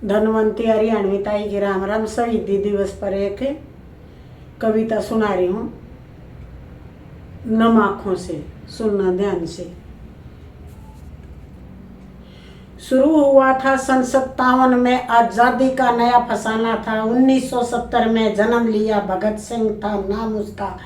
धनवंती हरियाणवी ताई की राम राम। शहीदी दिवस पर एक कविता सुना रही हूँ। नम आँखों से सुनना ध्यान से। शुरू हुआ था सन 57 में, आज़ादी का नया फसाना था। 1970 में जन्म लिया भगत सिंह था नाम उसका।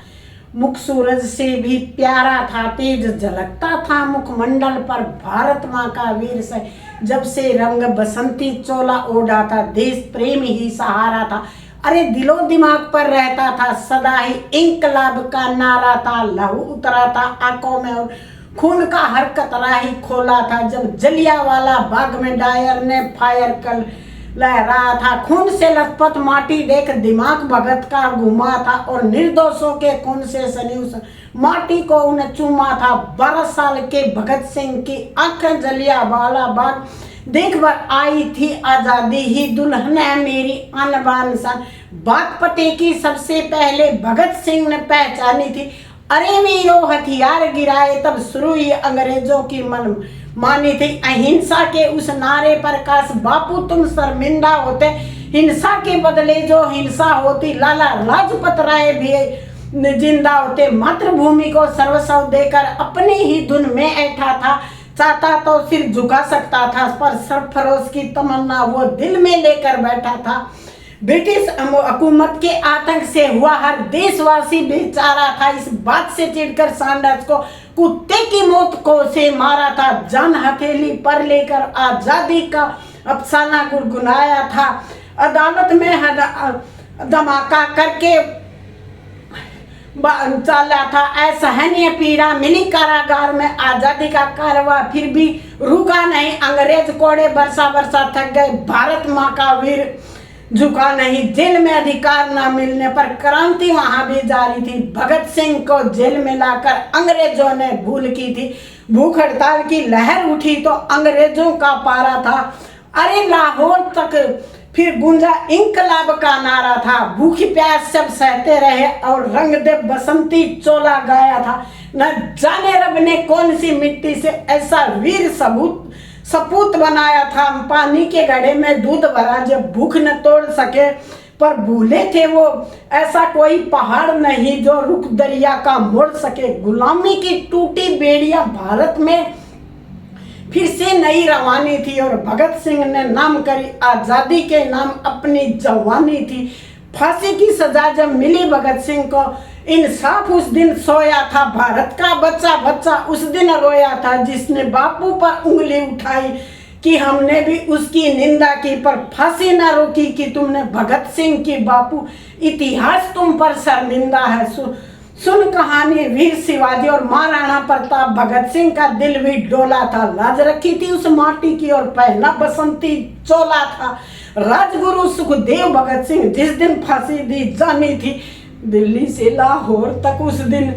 मुख सूरज से भी प्यारा था, तेज झलकता था मुखमंडल पर भारत माँ का वीर से। जब से रंग बसंती चोला ओढ़ा था, देश प्रेम ही सहारा था। अरे दिलो दिमाग पर रहता था सदा ही इंकलाब का नारा था। लहू उतरा था आंखों में और खून का हर कतरा ही खोला था। जब जलियांवाला बाग में डायर ने फायर कर लहरा था, खून से लथपथ माटी देख दिमाग भगत का घुमा था और निर्दोषों के खून से सनी उस माटी को उन्हें चूमा था। 12 साल के भगत सिंह की आंखें जलियांवाला बाग देख कर आई थी आजादी ही दुल्हन है मेरी आन बान शान। बात पते की सबसे पहले भगत सिंह ने पहचानी थी। अरे वीरों हथियार गिराए तब शुरू ही अंग्रेजों की मन मानी थी। अहिंसा के उस नारे पर काश बापू तुम शर्मिंदा होते। हिंसा के बदले जो हिंसा होती, लाला लाजपत राय भी जिंदा होते। मातृभूमि को सर्वस्व देकर अपनी ही धुन में ऐठा था। चाहता तो सिर झुका सकता था, पर सरफरोश की तमन्ना वो दिल में लेकर बैठा था। ब्रिटिश हुकूमत के आतंक से हुआ हर देशवासी बेचारा था। इस बात से चिढ़कर सैंडर्स को कुत्ते की मौत को से मारा था। जान हथेली पर लेकर आजादी का अफसाना गुनगुनाया था। अदालत में धमाका करके चला था। असहनीय पीड़ा मिली कारागार में आजादी का कारवा, फिर भी रुका नहीं। अंग्रेज कोड़े बरसा बरसा थक गए, भारत माँ का वीर झुका नहीं। जेल में अधिकार न मिलने पर क्रांति वहां भी जारी थी। भगत सिंह को जेल में लाकर अंग्रेजों ने भूल की थी। भूख हड़ताल की लहर उठी तो अंग्रेजों का पारा था। अरे लाहौर तक फिर गूंजा इंकलाब का नारा था। भूखी प्यास सब सहते रहे और रंग दे बसंती चोला गाया था। न जाने रब ने कौन सी मिट्टी से ऐसा वीर सपूत बनाया था। पानी के घड़े में दूध भरा जब भूख न तोड़ सके, पर भूले थे वो ऐसा कोई पहाड़ नहीं जो रुख दरिया का मोड़ सके। गुलामी की टूटी बेड़ियां भारत में फिर से नई रवानी थी और भगत सिंह ने नाम करी आजादी के नाम अपनी जवानी थी। फांसी की सजा जब मिली भगत सिंह को, इंसाफ उस दिन सोया था। भारत का बच्चा बच्चा उस दिन रोया था। जिसने बापू पर उंगली उठाई कि हमने भी उसकी निंदा की, पर फांसी न रोकी कि तुमने भगत सिंह की। बापू इतिहास तुम पर शर्मिंदा है। सुन कहानी वीर शिवाजी और महाराणा प्रताप। भगत सिंह का दिल भी डोला था। लाज रखी थी उस माटी की और पहना बसंती चोला था। राजगुरु सुखदेव भगत सिंह जिस दिन फांसी दी जानी थी, दिल्ली से लाहौर तक उस दिन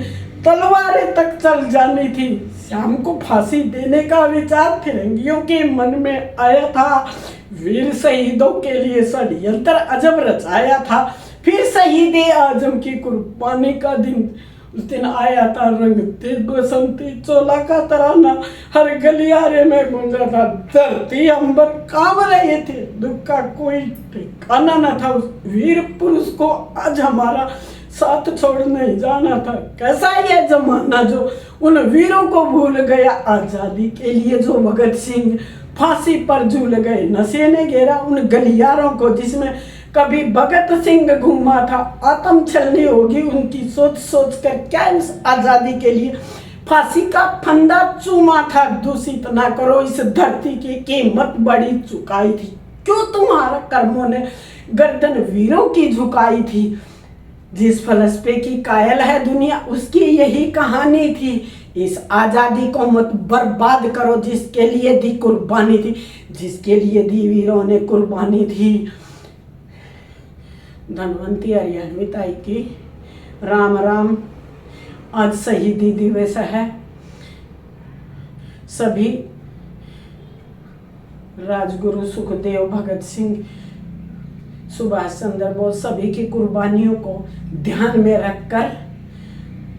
तलवारें तक चल जानी थी। शाम को फांसी देने का विचार फिरंगियों के मन में आया था। वीर शहीदों के लिए षड्यंत्र अजब रचाया था। फिर शहीद आजम की कुर्बानी का दिन उस दिन आया था। रंग तेज बसंती चोला का तराना हर गलियारे में गूंजा था। धरती अंबर कांप रहे थे, दुख का कोई ठिकाना न था। उस वीर पुरुष को आज हमारा साथ छोड़ नहीं जाना था। कैसा यह जमाना जो उन वीरों को भूल गया। आजादी के लिए जो भगत सिंह फांसी पर झूल गए। नशे ने घेरा उन गलियारों को जिसमें कभी भगत सिंह घूमा था। आत्म छलनी होगी उनकी सोच सोच कर क्या उस आजादी के लिए फांसी का फंदा चूमा था। दूषित ना करो इस धरती की कीमत बड़ी चुकाई थी। क्यों तुम्हारा कर्मों ने गर्दन वीरों की झुकाई थी। जिस फलसफे की कायल है दुनिया उसकी यही कहानी थी। इस आजादी को मत बर्बाद करो जिसके लिए दी कुर्बानी थी, जिसके लिए दी वीरों ने कुर्बानी थी। धनवंती हरियाणवी ताई की राम राम। आज शहीदी दिवस है। सभी राजगुरु सुखदेव भगत सिंह सुभाष चंद्र बोस सभी की कुर्बानियों को ध्यान में रखकर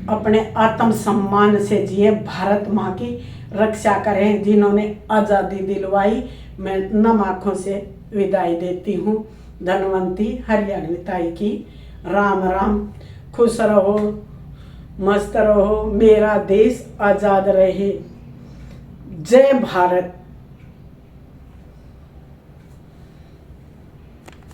अपने आत्म सम्मान से जिए। भारत माँ की रक्षा करें जिन्होंने आज़ादी दिलवाई। मैं नम आँखों से विदाई देती हूँ। धनवंती हरियाणवी ताई की राम राम। खुश रहो, मस्त रहो, मेरा देश आज़ाद रहे। जय भारत।